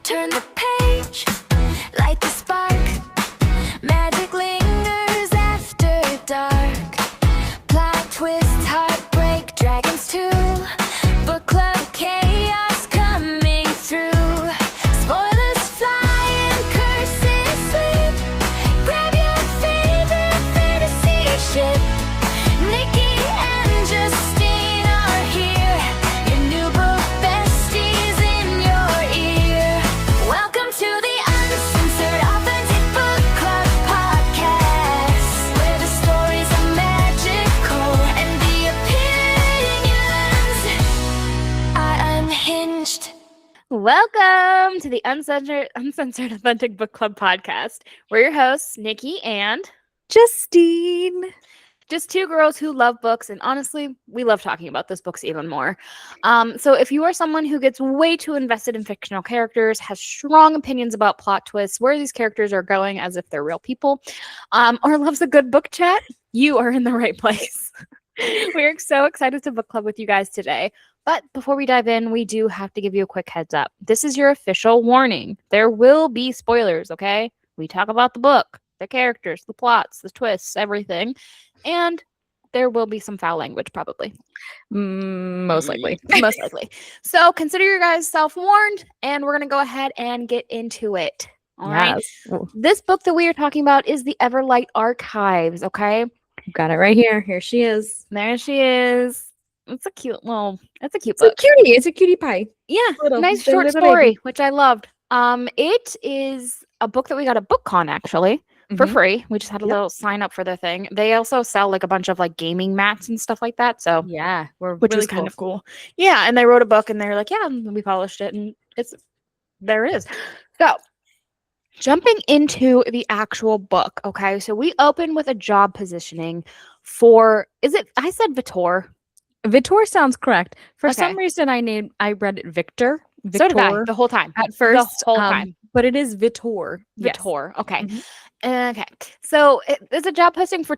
Turn the page, light the spark. Magic lingers after dark. Plot twist, heartbreak, dragons too. Book club chaos coming through. Spoilers fly and curses sweep. Grab your favorite fantasy ship. Nikki and Justine are here. Your new book besties in your ear. Welcome to the Uncensored Authentic Book Club podcast, where the stories are magical and the opinions are unhinged. Welcome to the Uncensored Authentic Book Club podcast. We're your hosts, Nikki and Justine. just two girls who love books, and honestly, we love talking about those books even more. So if you are someone who gets way too invested in fictional characters, has strong opinions about plot twists, where these characters are going as if they're real people, or loves a good book chat, you are in the right place. We're so excited to book club with you guys today. But before we dive in, we do have to give you a quick heads up. This is your official warning. There will be spoilers, okay? We talk about the book, the characters, the plots, the twists, everything. And there will be some foul language, probably. Most likely. Most likely. So consider your guys self-warned, and we're going to go ahead and get into it. All right. Yes. This book that we are talking about is the Everlight Archives, okay? Got it right here. Here she is. There she is. It's a cute book. It's a cutie. It's a cutie pie. Yeah, Little- nice the short little story, baby. which I loved. It is a book that we got at BookCon actually for Mhm. free. We just had a Yep. little sign up for their thing. They also sell like a bunch of like gaming mats and stuff like that. So Yeah, we're which really was kind of cool. Yeah, and they wrote a book and they're like, yeah, and we polished it, and there it is. So jumping into the actual book, okay. So we open with a job positioning for I said Vitor. Vitor sounds correct. For some Okay. reason, I read it Victor. So did I Vitor the whole time. at first. The whole time. But it is Vitor. Yes. Vitor. Okay. Mhm. Okay. So there's a job posting for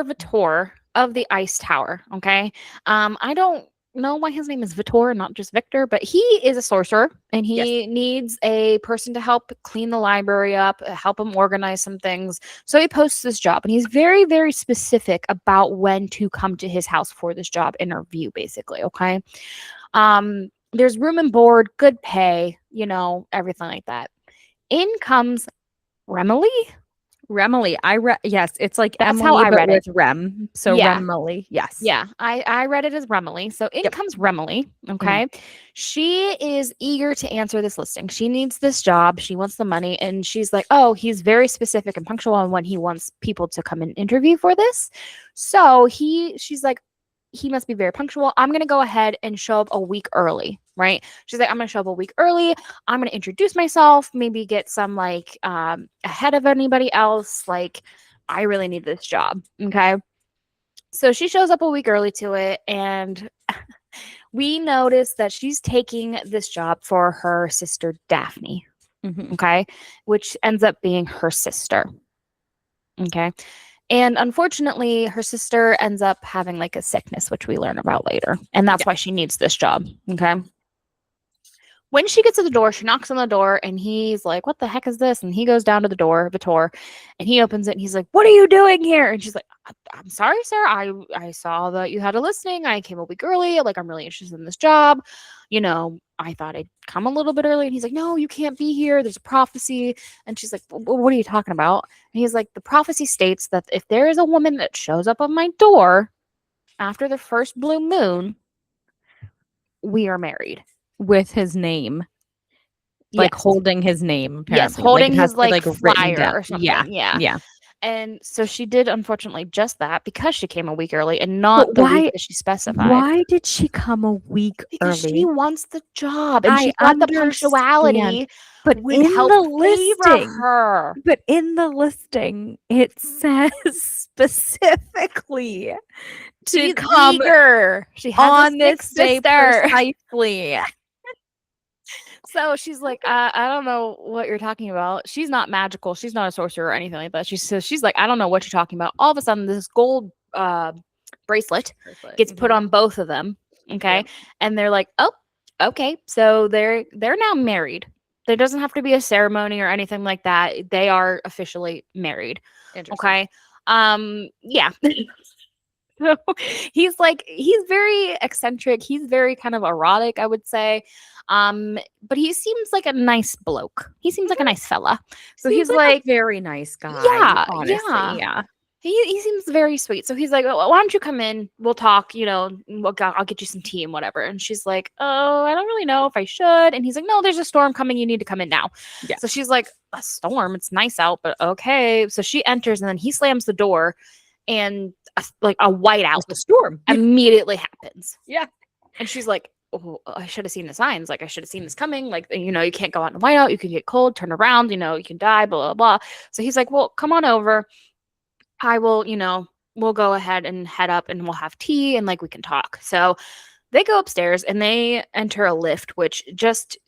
Vitor of the Ice Tower. Okay. I don't know why his name is Vitor and not just Victor, but he is a sorcerer and he needs a person to help clean the library up, help him organize some things. So he posts this job and he's very, very specific about when to come to his house for this job interview, basically. Okay. There's room and board, good pay, everything like that. In comes Remily. Remily. Yes, it's like That's Emily, how I but read it. with Rem. So Yeah. Remily. Yes. Yeah, I read it as Remily. So in Yep. comes Remily. Okay. She is eager to answer this listing. She needs this job. She wants the money. And she's like, oh, he's very specific and punctual on when he wants people to come and interview for this. So she's like, he must be very punctual. I'm going to go ahead and show up a week early, right? She's like, I'm going to show up a week early. I'm going to introduce myself, maybe get some like ahead of anybody else. Like, I really need this job. Okay. So she shows up a week early to it, and we notice that she's taking this job for her sister Daphne. Mhm. Okay. Which ends up being her sister. Okay. And unfortunately, her sister ends up having like a sickness, which we learn about later. And that's why she needs this job. Okay. When she gets to the door, she knocks on the door and he's like, what the heck is this? And he goes down to the door, Vitor, and he opens it and he's like, what are you doing here? And she's like, I'm sorry, sir. I saw that you had a listing. I came a week early. Like, I'm really interested in this job. I thought I'd come a little bit early. And he's like, no, you can't be here. There's a prophecy. And she's like, what are you talking about? And he's like, the prophecy states that if there is a woman that shows up on my door after the first blue moon, we are married. With his name. Like Yes. holding his name. Yes, Apparently. holding it has his to be, like written flyer down. or something. Yeah. Yeah. And so she did, unfortunately, just that because she came a week early and not But the why- week that she specified. Why did she come a week Because early? she wants the job and I she thought the understand, punctuality but would in help the favor listing, her. but in the listing, it says specifically to She's come eager. She has on a this sick day sister. precisely. So she's like, I don't know what you're talking about. She's not magical. She's not a sorcerer or anything like that. She's like, I don't know what you're talking about. All of a sudden, this gold bracelet gets put on both of them. Okay. Yep. And they're like, oh, okay. So they're now married. There doesn't have to be a ceremony or anything like that. They are officially married. Interesting. Okay. Yeah. So he's very eccentric. He's very kind of erotic, I would say. But he seems like a nice bloke. He seems like a nice fella. So Seems he's like like, a very nice guy. yeah, Honestly, yeah. he seems very sweet. So he's like, "Well, why don't you come in? We'll talk, I'll get you some tea and whatever." And she's like, "Oh, I don't really know if I should." And he's like, "No, there's a storm coming. You need to come in now." Yeah. So she's like, "A storm? It's nice out, but okay." So she enters and then he slams the door and a whiteout It's a storm. immediately happens. Yeah. And she's like, "Oh, I should have seen the signs. Like, I should have seen this coming. Like, you can't go out in whiteout. You can get cold, turn around, you can die, blah, blah, blah." So he's like, "Well, come on over. I will, we'll go ahead and head up and we'll have tea and like we can talk." So they go upstairs and they enter a lift, which just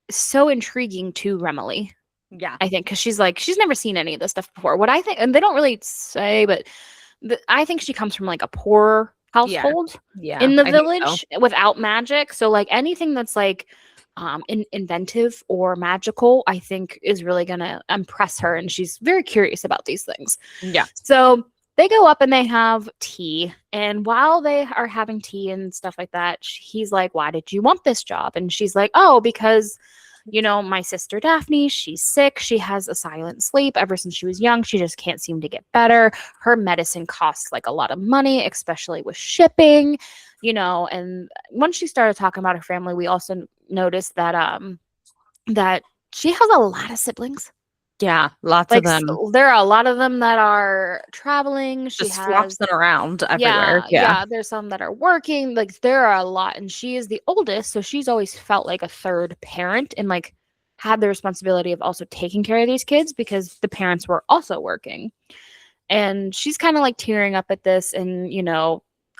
is so intriguing to Remily, Yeah. I think, because she's like, she's never seen any of this stuff before. What I think, and they don't really say, but I think she comes from like a poor household Yeah. in the I think so. village without magic. So like anything that's like inventive or magical, I think is really gonna impress her, and she's very curious about these things. Yeah. So they go up and they have tea, and while they are having tea and stuff like that, he's like, "Why did you want this job?" And she's like, "Oh, because my sister Daphne, she's sick. She has a silent sleep ever since she was young. She just can't seem to get better. Her medicine costs like a lot of money, especially with shipping, And once she started talking about her family, we also noticed that she has a lot of siblings. Yeah. Lots Like of them. there are a lot of them that are traveling. She Just has flops them around everywhere. yeah, there's some that are working. Like there are a lot, and she is the oldest, so she's always felt like a third parent and like had the responsibility of also taking care of these kids because the parents were also working. And she's kind of like tearing up at this and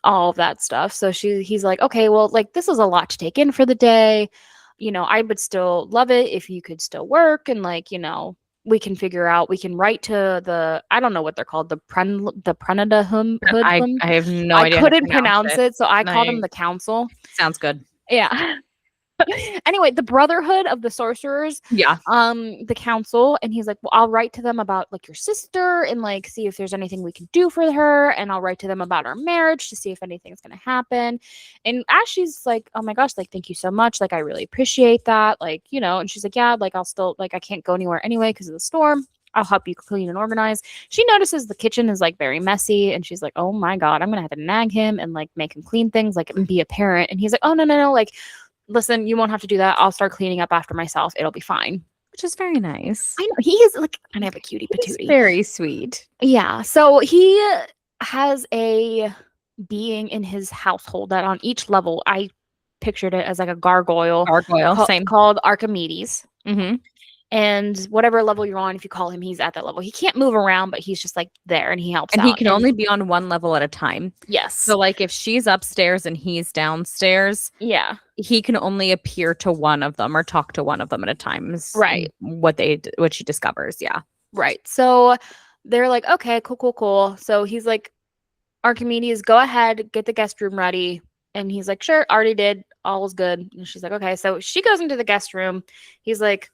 all of that stuff. So he's like, "Okay, well, like this is a lot to take in for the day. I would still love it if you could still work and like, we can write to I don't know what they're called, the Prenada I have no idea. I how to couldn't pronounce it, so I called them Like- the council." Sounds good. Yeah. Anyway, the Brotherhood of the Sorcerers, Yeah. the council, and he's like, "Well, I'll write to them about like your sister and like see if there's anything we can do for her, and I'll write to them about our marriage to see if anything's gonna happen." And as she's like, "Oh my gosh, like thank you so much, like I really appreciate that, like and she's like, "Yeah, like I'll still like I can't go anywhere anyway because of the storm. I'll help you clean and organize." She notices the kitchen is like very messy, and she's like, "Oh my god, I'm gonna have to nag him and like make him clean things, like and be a parent." And he's like, "Oh no, like listen, you won't have to do that. I'll start cleaning up after myself. It'll be fine." Which is very nice. I know he is like kind of a cutie He's patootie. very sweet. Yeah. So he has a being in his household that on each level, I pictured it as like a gargoyle Gargoyle. Same. called Archimedes. Mm-hmm. And whatever level you're on, if you call him, he's at that level. He can't move around, but he's just like there and he helps And out. he can only be on one level at a time. Yes. So like if she's upstairs and he's downstairs, yeah. he can only appear to one of them or talk to one of them at a time. Is Right. What she discovers. Yeah. Right. So they're like, "Okay, cool. So he's like, "Archimedes, go ahead, get the guest room ready." And he's like, "Sure, already did. All is good." And she's like, "Okay." So she goes into the guest room. He's like,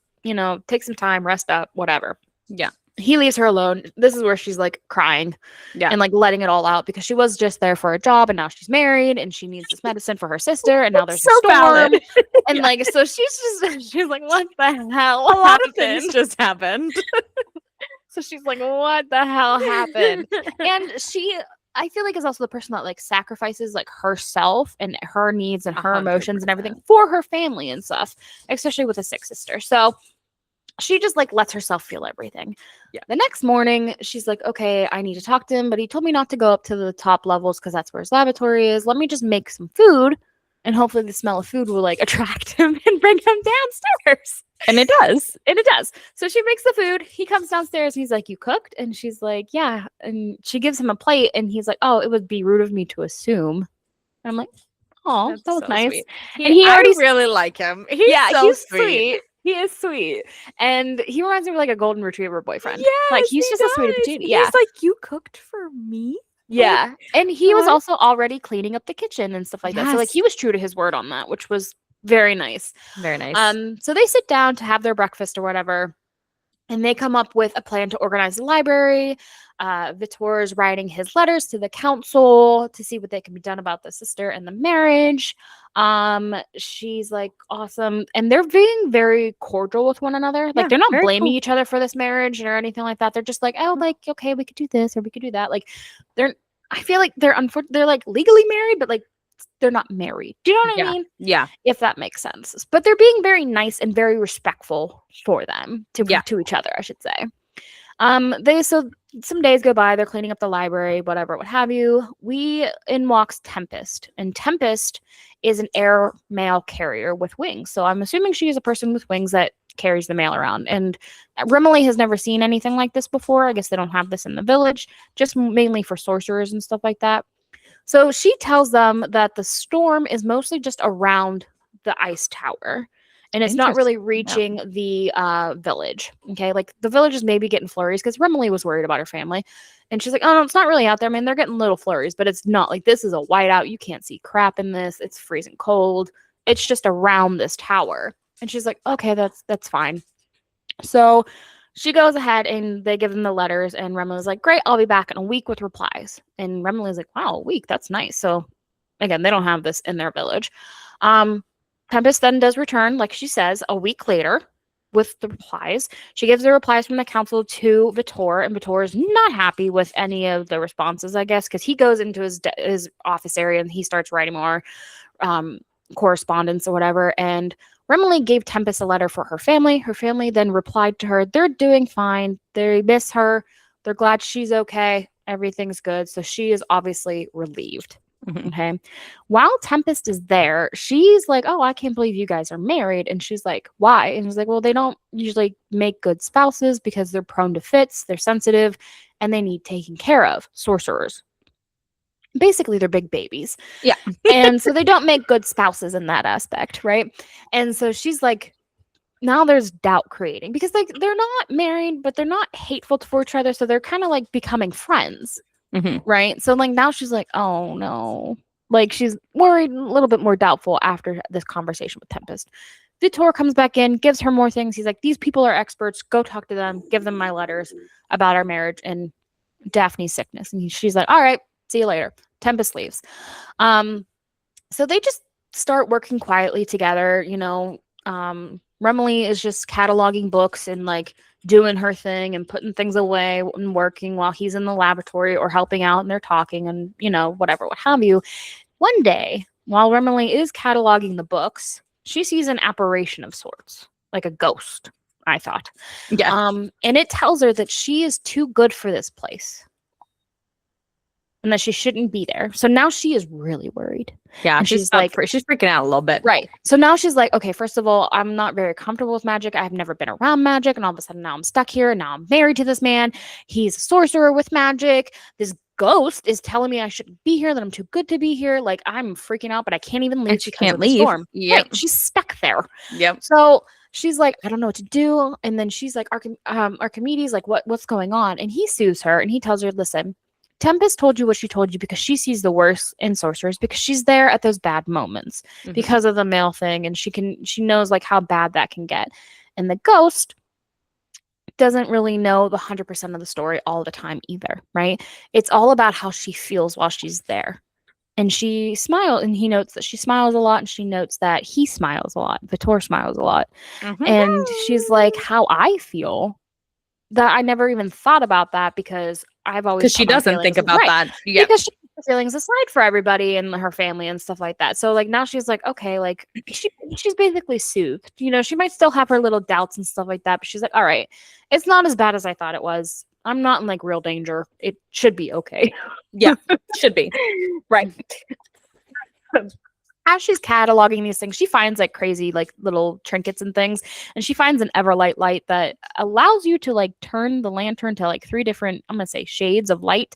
"Take some time, rest up, whatever." Yeah. He leaves her alone. This is where she's like crying Yeah. and like letting it all out because she was just there for a job and now she's married and she needs this medicine for her sister and now there's So a storm. valid. And like, so she's like, "What the hell?" A lot of happened?" things just happened. So she's like, "What the hell happened?" And I feel like is also the person that like sacrifices like herself and her needs and her emotions and everything 100%. for her family and stuff, especially with a sick sister. So she just like lets herself feel everything. Yeah. The next morning, she's like, "Okay, I need to talk to him, but he told me not to go up to the top levels because that's where his laboratory is. Let me just make some food, and hopefully the smell of food will like attract him and bring him downstairs." And it does. And it does. So she makes the food. He comes downstairs and he's like, "You cooked?" And she's like, "Yeah." And she gives him a plate and he's like, "Oh, it would be rude of me to assume." And I'm like, "Oh, That's that was so nice." sweet. And he already really like him. he's sweet. He is sweet. And he reminds me of like a golden retriever boyfriend. Like he's just a sweetie patootie. Yeah. He's like, "You cooked for me?" Yeah. And he was what? also already cleaning up the kitchen and stuff like that. So like Yes. he was true to his word on that, which was Very nice. Very nice. So they sit down to have their breakfast or whatever, and they come up with a plan to organize the library. Vitor is writing his letters to the council to see what they can be done about the sister and the marriage. She's like awesome, and they're being very cordial with one another. Like Yeah, they're not very blaming cool. each other for this marriage or anything like that. They're just like, oh, like okay, we could do this or we could do that. Like they're, I feel like they're like legally married, but like they're not married. Do you know what I Yeah. mean? Yeah. If that makes sense. But they're being very nice and very respectful for them Yeah. to each other, I should say. They so some days go by, they're cleaning up the library, whatever, what have you. In walks Tempest, and Tempest is an air mail carrier with wings. So I'm assuming she is a person with wings that carries the mail around. And Rimley has never seen anything like this before. I guess they don't have this in the village, just mainly for sorcerers and stuff like that. So she tells them that the storm is mostly just around the ice tower and it's not really Interesting. Yeah. reaching the village. Okay. Like the village is maybe getting flurries because Remily was worried about her family. And she's like, oh, no, it's not really out there. I mean, they're getting little flurries, but it's not like this is a whiteout. You can't see crap in this. It's freezing cold. It's just around this tower. And she's like, okay, that's fine. So she goes ahead and they give them the letters, and Remily's like, great, I'll be back in a week with replies. And Remily's like, wow, a week, that's nice. So again, they don't have this in their village. Tempest then does return, like she says, a week later with the replies. She gives the replies from the council to Vitor, and Vitor is not happy with any of the responses, I guess, because he goes into his office area and he starts writing more correspondence or whatever. And Remily gave Tempest a letter for her family. Her family then replied to her, they're doing fine. They miss her. They're glad she's okay. Everything's good. So she is obviously relieved. Mhm. Okay. While Tempest is there, she's like, oh, I can't believe you guys are married. And she's like, why? And he's like, well, they don't usually make good spouses because they're prone to fits, they're sensitive, and they need taken care of. Sorcerers. Basically, they're big babies. Yeah. And so they don't make good spouses in that aspect, right? And so she's like, now there's doubt creating because like they're not married, but they're not hateful for each other. So they're kind of like becoming friends. Mhm. Right. So like now she's like, oh no. Like she's worried, a little bit more doubtful after this conversation with Tempest. Vitor comes back in, gives her more things. He's like, these people are experts. Go talk to them. Give them my letters about our marriage and Daphne's sickness. And she's like, all right, see you later. Tempest leaves. So they just start working quietly together. You know, Remily is just cataloging books and like doing her thing and putting things away and working while he's in the laboratory or helping out and they're talking and, you know, whatever, what have you. One day, while Remily is cataloging the books, she sees an apparition of sorts, like a ghost, I thought. Yeah. And it tells her that she is too good for this place and that she shouldn't be there. So now she is really worried. Yeah. And She's like, she's freaking out a little bit. Right. So now she's like, okay, first of all, I'm not very comfortable with magic. I've never been around magic. And all of a sudden now I'm stuck here. And now I'm married to this man. He's a sorcerer with magic. This ghost is telling me I shouldn't be here, that I'm too good to be here. Like I'm freaking out, but I can't even leave And she because can't of the leave. storm. Yep. Right. She's stuck there. Yep. So she's like, I don't know what to do. And then she's like, Archimedes, like what's going on? And he soothes her and he tells her, listen, Tempest told you what she told you because she sees the worst in sorcerers because she's there at those bad moments Mhm. because of the male thing and she knows like how bad that can get. And the ghost doesn't really know the 100% of the story all the time either, right? It's all about how she feels while she's there. And she smiles and he notes that she smiles a lot and she notes that he smiles a lot. Vitor smiles a lot. Mhm. And she's like, how I feel, that I never even thought about that because I've always Because she put my doesn't think feelings about right, that. Yeah. because she puts her feelings aside for everybody and her family and stuff like that. So like now she's like, okay, like she's basically soothed. You know, she might still have her little doubts and stuff like that, but she's like, all right, it's not as bad as I thought it was. I'm not in like real danger. It should be okay. Yeah. Should be. Right. As she's cataloging these things, she finds like crazy like little trinkets and things, and she finds an Everlight light that allows you to like turn the lantern to like 3 different, I'm gonna say, shades of light,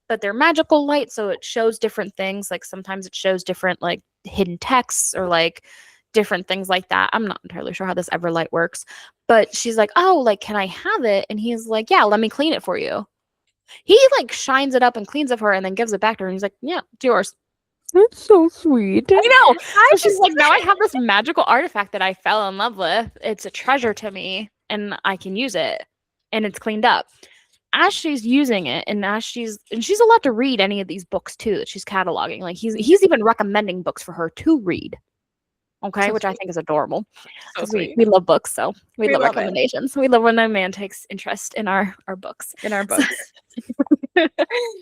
but they're magical light, so it shows different things. Like sometimes it shows different like hidden texts or like different things like that. I'm not entirely sure how this Everlight works, but she's like, oh, like can I have it? And he's like, yeah, let me clean it for you. He like shines it up and cleans it for her and then gives it back to her, and he's like, yeah, it's yours. That's so sweet. I know. I So she's like, now I have this magical artifact that I fell in love with. It's a treasure to me, and I can use it, and it's cleaned up. As she's using it, and she's allowed to read any of these books too that she's cataloging. Like he's even recommending books for her to read. Okay, So which I think is adorable So because sweet. we love books, so we love love it. recommendations. We love when a man takes interest in our books. In our books.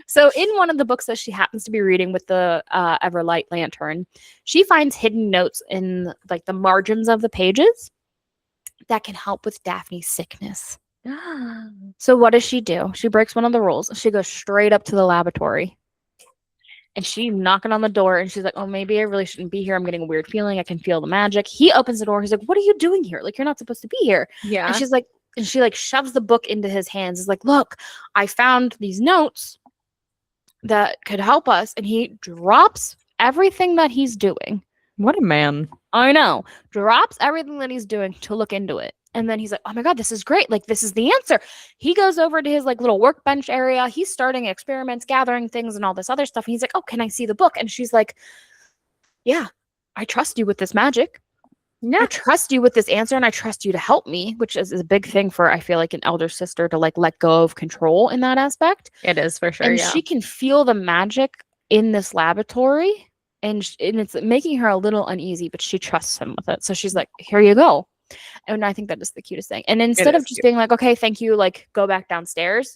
So in one of the books that she happens to be reading with the Everlight lantern, she finds hidden notes in like the margins of the pages that can help with Daphne's sickness. So what does she do? She breaks one of the rules. She goes straight up to the laboratory. And she's knocking on the door and she's like, oh, maybe I really shouldn't be here. I'm getting a weird feeling. I can feel the magic. He opens the door. He's like, what are you doing here? Like, you're not supposed to be here. Yeah. And she's like, and she like shoves the book into his hands. Is like, look, I found these notes that could help us. And he drops everything that he's doing. What a man. I know. Drops everything that he's doing to look into it. And then he's like, oh my God, this is great. Like, this is the answer. He goes over to his like little workbench area. He's starting experiments, gathering things and all this other stuff. And he's like, oh, can I see the book? And she's like, yeah, I trust you with this magic. I trust you with this answer and I trust you to help me, which is a big thing for, I feel like, an elder sister to like let go of control in that aspect. It is for sure. And Yeah. she can feel the magic in this laboratory and it's making her a little uneasy, but she trusts him with it. So she's like, here you go. And I think that is the cutest thing. And instead of is just cute. being like, okay, thank you, like go back downstairs,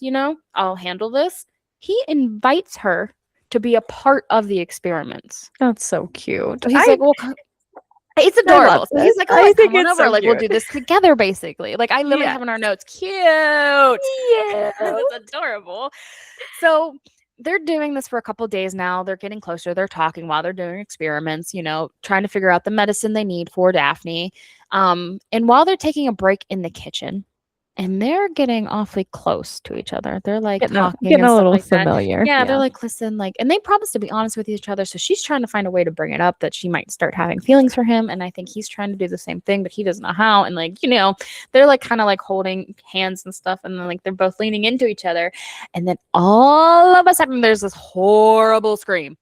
I'll handle this. He invites her to be a part of the experiments. That's so cute. So he's like, well, it's adorable. So he's like, oh, I like, think come on it's over. so Like, we'll cute. do this together, basically. Like, I literally Yeah. have in our notes, cute. Yeah. That's adorable. So they're doing this for a couple days now. They're getting closer. They're talking while they're doing experiments, trying to figure out the medicine they need for Daphne. And while they're taking a break in the kitchen, and they're getting awfully close to each other. They're like Getting talking a and stuff little like that. familiar. Yeah, they're like, listen, like, and they promise to be honest with each other. So she's trying to find a way to bring it up that she might start having feelings for him. And I think he's trying to do the same thing, but he doesn't know how. And like, they're like kind of like holding hands and stuff. And then like they're both leaning into each other. And then all of a sudden there's this horrible scream.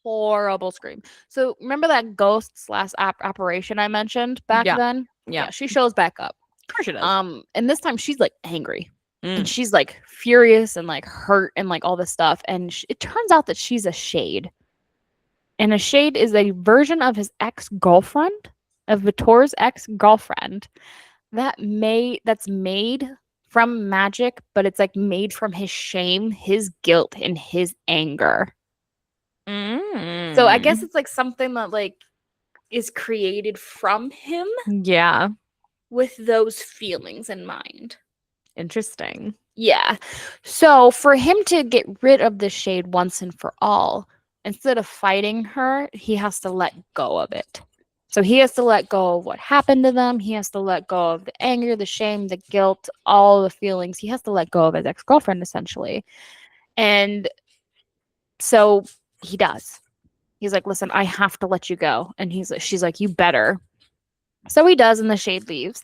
Horrible scream. So remember that ghost / apparition I mentioned back Yeah. then? Yeah. She shows back up. Of course it does. And this time she's like angry. And Mm. she's like furious and like hurt and like all this stuff. And it turns out that she's a shade. And a shade is a version of his ex-girlfriend, of Vitor's ex-girlfriend, that's made from magic, but it's like made from his shame, his guilt, and his anger. So I guess it's like something that like is created from him Yeah. with those feelings in mind. Interesting. Yeah. So for him to get rid of the shade once and for all, instead of fighting her, he has to let go of it. So he has to let go of what happened to them. He has to let go of the anger, the shame, the guilt, all the feelings. He has to let go of his ex-girlfriend, essentially. And so he does. He's like, listen, I have to let you go. And she's like, you better. So he does, and the shade leaves.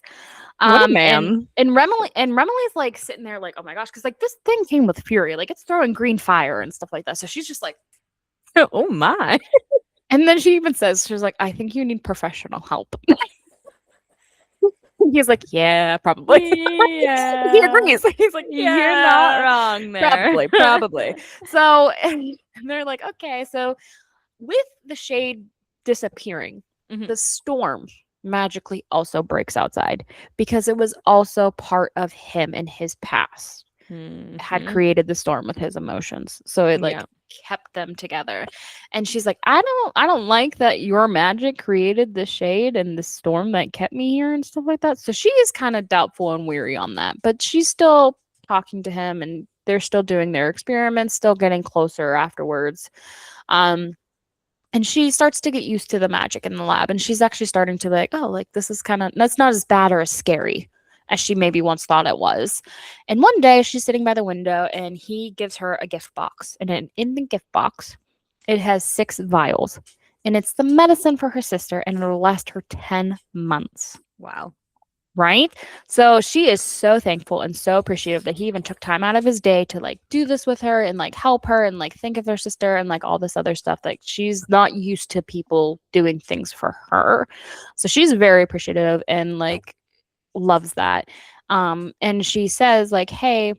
What a man. And Remilly's like sitting there like, oh my gosh, because like this thing came with fury. Like it's throwing green fire and stuff like that. So she's just like, Oh my. and then she even says, she's like, I think you need professional help. He's like, yeah, probably. Yeah. He agrees. He's like, yeah, You're not wrong there. probably. So and they're like, okay. So with the shade disappearing, Mhm. the storm magically also breaks outside because it was also part of him and his past had Mhm. created the storm with his emotions. So it like Yeah. kept them together. And she's like, I don't like that your magic created the shade and the storm that kept me here and stuff like that. So she is kind of doubtful and weary on that, but she's still talking to him and they're still doing their experiments, still getting closer afterwards. And she starts to get used to the magic in the lab, and she's actually starting to be like, oh, like this is that's not as bad or as scary as she maybe once thought it was. And one day she's sitting by the window and he gives her a gift box. And in the gift box, it has 6 vials. And it's the medicine for her sister, and it'll last her 10 months. Wow. Right? So she is so thankful and so appreciative that he even took time out of his day to like do this with her and like help her and like think of their sister and like all this other stuff. Like she's not used to people doing things for her. So she's very appreciative and like loves that. And she says like, hey,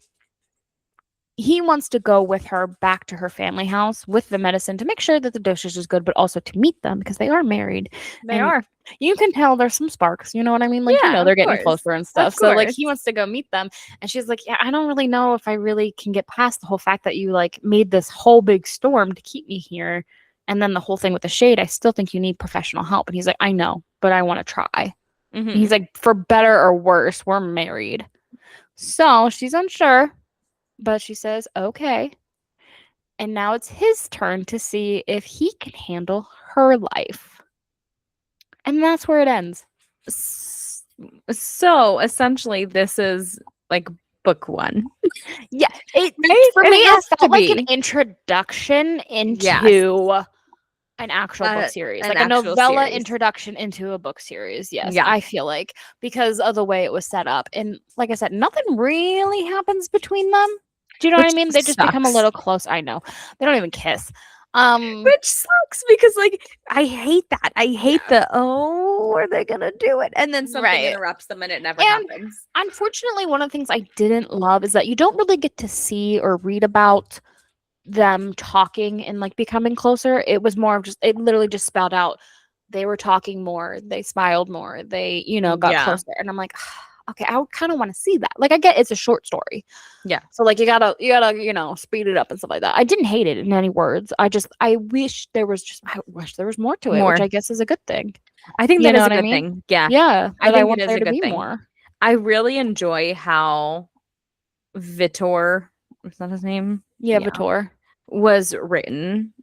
he wants to go with her back to her family house with the medicine to make sure that the dosage is good, but also to meet them because they are married. They And are. you can tell there's some sparks, you know what I mean? Like, Yeah, they're of getting course. closer and stuff. Of So, like, course. he wants to go meet them. And she's like, yeah, I don't really know if I really can get past the whole fact that you, like, made this whole big storm to keep me here. And then the whole thing with the shade, I still think you need professional help. And he's like, I know, but I want to try. And Mhm. he's like, for better or worse, we're married. So she's unsure, but she says, okay. And now it's his turn to see if he can handle her life. And that's where it ends. So essentially, this is like book 1. Yeah, it Right? for It me it has to felt like an be. introduction into Yes. an actual book series, an like a actual novella series. introduction into a book series. Yes, Yeah. I feel like because of the way it was set up, and like I said, nothing really happens between them. Do you know what I Which mean? They just become a sucks. little close. I know they don't even kiss. Which sucks because like I hate that. I hate Yeah. the are they gonna do it? And then something Right. interrupts them and it never And happens. unfortunately, one of the things I didn't love is that you don't really get to see or read about them talking and like becoming closer. It was more of just it literally just spelled out they were talking more, they smiled more, they, got Yeah. closer. And I'm like, okay, I kind of want to see that. Like I get it's a short story. Yeah. So like you gotta, speed it up and stuff like that. I didn't hate it in any words. I wish there was more to it, More. which I guess is a good thing. I think You that know is a what I good mean? thing. Yeah. Yeah. I But I think want it is there a to good be thing. more. I really enjoy how Vitor, is that his name? Yeah, Vitor. Was written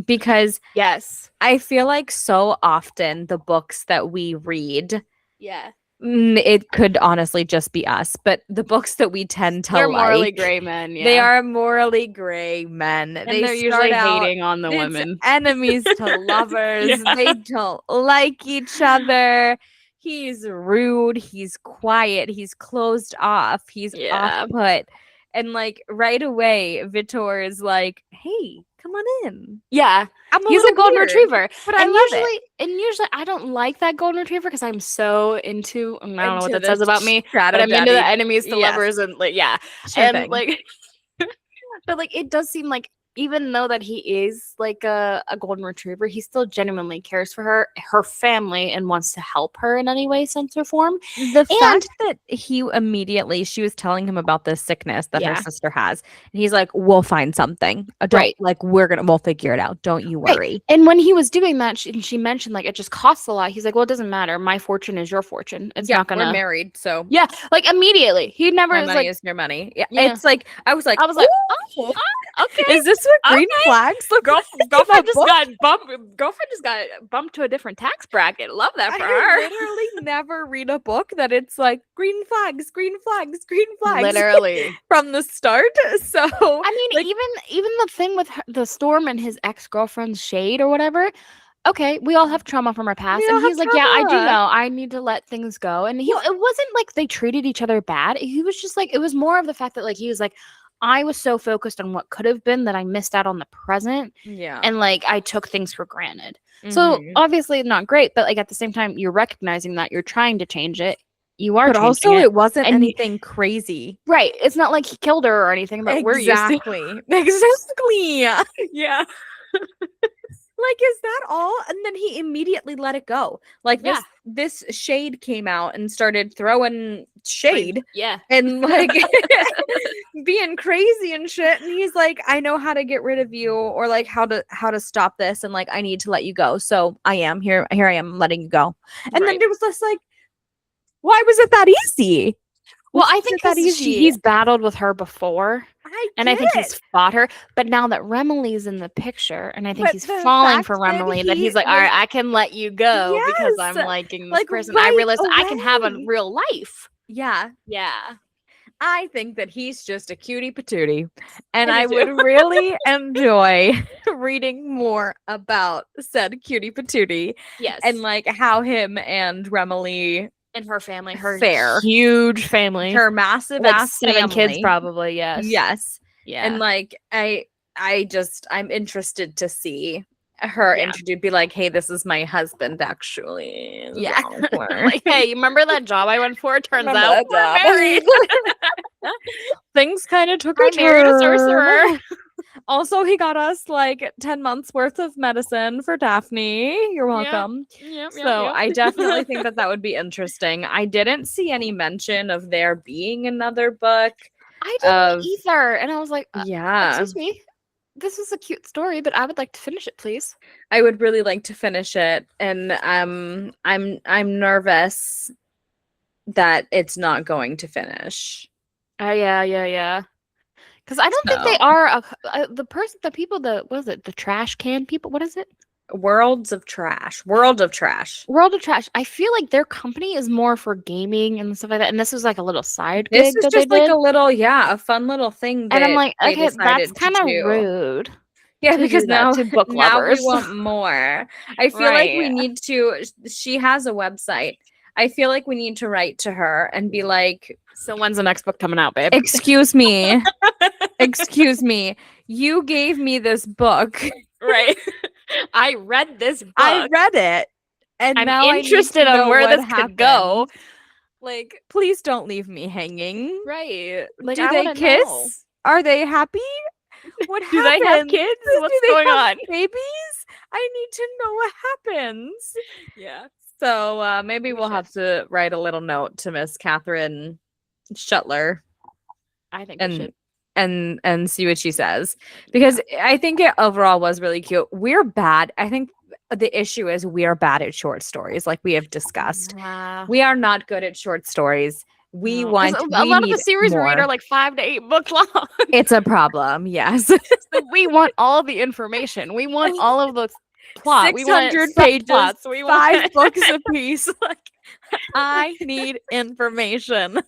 because Yes. I feel like so often the books that we read, Yeah. it could honestly just be us, but the books that we tend to They're morally like, gray men. Yeah. they are morally gray men. And they they're start usually out, hating on the it's women. enemies to lovers. Yeah. They don't like each other. He's rude. He's quiet. He's closed off. He's Yeah. off-put. And like right away, Vitor is like, "Hey, come on in." Yeah. I'm He's a little golden weird, retriever. but I And love it. usually I don't like that golden retriever because I'm so into I don't know what Into that the says about me, shadow but I'm into the daddy. enemies to Yes, lovers and like yeah. sure And thing. like but like it does seem like even though that he is like a golden retriever, he still genuinely cares for her family, and wants to help her in any way, sense, or form. The fact that he immediately, she was telling him about this sickness that her Yeah. sister has, and he's like, "We'll find something. Right. Like we'll figure it out. Don't you Right. worry." And when he was doing that, she mentioned like it just costs a lot. He's like, well, it doesn't matter. My fortune is your fortune. It's not we're gonna. married, so Yeah, like immediately. He never my was money like. is your money. Yeah, Yeah. it's like I was like, I was like, "Ooh, okay. is this what green okay. flags look like?" Girlfriend just got bumped. Girlfriend just got bumped to a different tax bracket. Love that for I her. literally never read a book that it's like green flags, green flags, green flags. Literally. From the start. So I mean, like, even the thing with the storm and his ex-girlfriend's shade or whatever. Okay, we all have trauma from our past, all and he's have like, "Yeah, I do trauma. know. I need to let things go." And it wasn't like they treated each other bad. He was just like, it was more of the fact that like he was like, I was so focused on what could have been that I missed out on the present, yeah. and like I took things for granted. So obviously not great, but like at the same time, you're recognizing that you're trying to change it. You are, but also changing it wasn't and anything crazy. right. It's not like he killed her or anything that we're used to. Exactly. Exactly. Yeah. Like, is that all? And then he immediately let it go. Like Yeah. this shade came out and started throwing shade Yeah. and like being crazy and shit. And he's like, I know how to get rid of you, or like how to stop this, and like I need to let you go. So I am here. Here I am letting you go. And then Right. it was just like, why was it that easy? Well, Why I was think it that because easy? he's battled with her before, and I think get he's fought her. But now that Remilly's in the picture, and I think But he's the falling fact for that Remilly, that he he's like, all was- right, I can let you go because I'm Yes! liking this Like, person. I right realized I can have a away. real life. Yeah. Yeah. I think that he's just a cutie patootie, and I I do would too. really enjoy reading more about said cutie patootie Yes. and like how him and Remilly In her family, her fair. huge family, Her massive like ass 7 kids family. probably. Yes. Yes. Yeah. And like I'm interested to see her Yeah. introduce, be like, hey, this is my husband actually. It's Yeah. awkward. Like, hey, you remember that job I went for? Turns Remember out that we're job. married. Things kind of took I a married a turn. sorcerer. Also, he got us like 10 months worth of medicine for Daphne. You're welcome. Yep, So I definitely think that would be interesting. I didn't see any mention of there being another book. I didn't either. And I was like, Yeah, excuse me. This is a cute story, but I would like to finish it, please. I would really like to finish it, and I'm nervous that it's not going to finish. Yeah. Because I don't think they So, are the people, what is it? The trash can people? What is it? World of Trash. World of Trash. World of Trash. I feel like their company is more for gaming and stuff like that. And this was like a little side This gig is that they just like did. a little, a fun little thing And I'm that like, they okay, that's decided to kind of do. rude. Yeah, to because do that now to book now we lovers. want more. I feel like we Right. need to. She has a website. I feel like we need to write to her and be like, So when's the next book coming out, babe? "Excuse me, excuse me. You gave me this book. Right. I read this book. I read it, and I'm now interested I need to on know where what this could go. happened. Like, please don't leave me hanging. Right. Like, Do I they wanna kiss? know. Are they happy? What Do they have happens? kids? Do What's they going have on? babies? I need to know what happens. Yeah. So maybe We we'll should. have to write a little note to Miss Catherine Shuttler I think we should. and see what she says, because I think it overall was really cute. We're bad. I think the issue is we are bad at short stories, like we have discussed. Yeah. We are not good at short stories. We No, 'cause want a we lot of the need series we read more. are like 5 to 8 books long. It's a problem. Yes. So we want all the information. We want all of the plot. We want 600 pages, subplots. We 5 want books a piece. Like, I need information.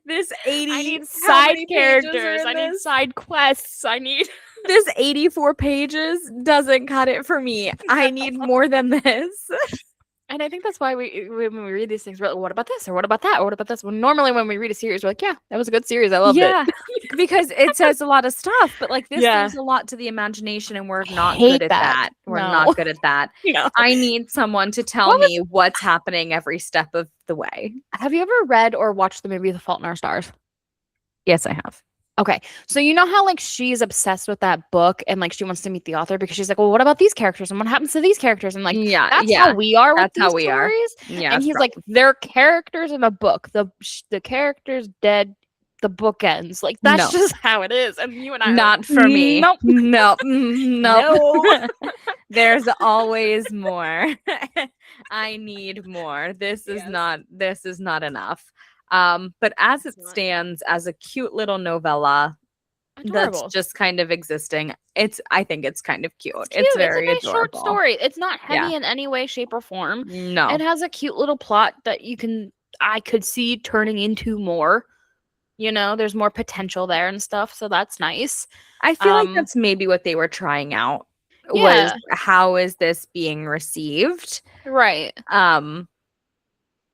This 80 I need how side many pages are characters. in I need this? side quests. I need This 84 pages doesn't cut it for me. I need more than this. And I think that's why when we read these things, we're like, what about this? Or what about that? Or what about this? Well, normally when we read a series, we're like, yeah, that was a good series. I loved it. Because it says a lot of stuff, but like this Yeah. leaves a lot to the imagination, and we're not Hate good at that. that. We're No. not good at that. No. I need someone to tell What was- me what's happening every step of the way. Have you ever read or watched the movie The Fault in Our Stars? Yes, I have. Okay. So you know how like she's obsessed with that book and like she wants to meet the author because she's like, well, what about these characters and what happens to these characters? And like that's how we are with That's how these we are. stories. Yeah. And he's like, they're characters in a book. The character's dead. The book ends. Like that's No. just how it is. And you and I are not like, for me. Nope. Nope. Nope. No. There's always more. I need more. This is Yes. not enough. But as it It's not. stands as a cute little novella Adorable. that's just kind of existing, I think it's kind of cute. Cute. It's very a nice adorable. short story. It's not heavy Yeah. in any way, shape, or form. No. It has a cute little plot that I could see turning into more. You know, there's more potential there and stuff, so that's nice. I feel like that's maybe what they were trying out. Was Yeah. how is this being received? Right.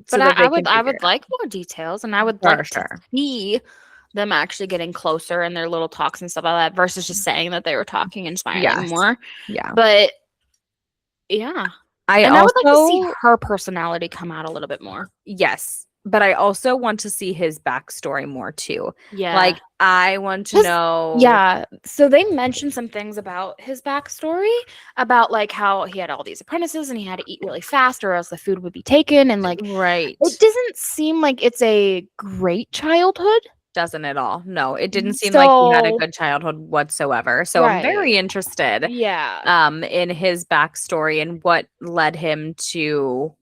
So But that they I can would figure it out. like more details, and I would For like to sure. see them actually getting closer in their little talks and stuff like that versus just saying that they were talking and smiling Yes. more. Yeah. But yeah. I And I would like to see also her personality come out a little bit more. yes, but I also want to see his backstory more too. Yeah. Like I want to His- know. Yeah. So they mentioned some things about his backstory, about like how he had all these apprentices and he had to eat really fast or else the food would be taken. And like, Right. it doesn't seem like it's a great childhood. Doesn't at all. No, it didn't seem like he had a So- good childhood whatsoever. So I'm very Right. interested Yeah. in his backstory and what led him to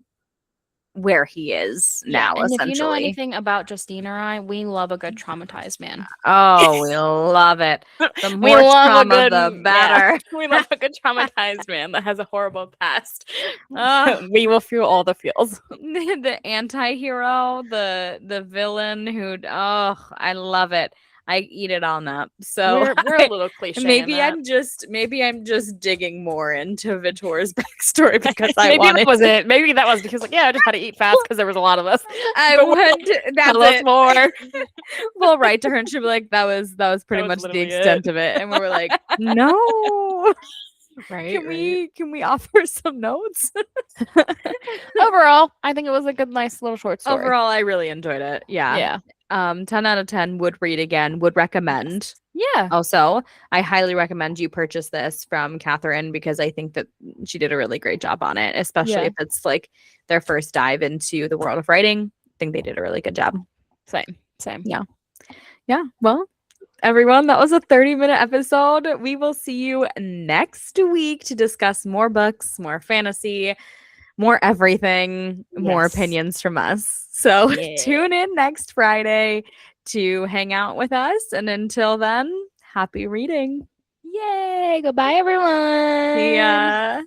where he is now, And essentially. if you know anything about Justine or I, we love a good traumatized man. Oh, we love it. The We more love a trauma, good- the yeah. better. We love a good traumatized man that has a horrible past. Ugh. We will feel all the feels. The anti-hero, the villain who I love it. I eat it on up. So we're a little cliche. maybe I'm just digging more into Vittor's backstory because I maybe wanted that was it. Maybe that was because like I just had to eat fast because there was a lot of us. I But we're want that's Tell us it. more. We'll write to her and she'll be like, that was pretty was much the literally extent of it. And we were like, no. Right. Can we offer some notes? Overall, I think it was a good, nice little short story. Overall, I really enjoyed it. Yeah. Yeah. 10 out of 10 would read again, would recommend. Yeah. Also, I highly recommend you purchase this from Catherine because I think that she did a really great job on it, especially Yeah. if it's like their first dive into the world of writing. I think they did a really good job. Same. Yeah. Yeah. Well, everyone, that was a 30-minute episode. We will see you next week to discuss more books, more fantasy, more everything, more Yes. opinions from us. So Yeah. tune in next Friday to hang out with us. And until then, happy reading. Yay. Goodbye, everyone. See ya.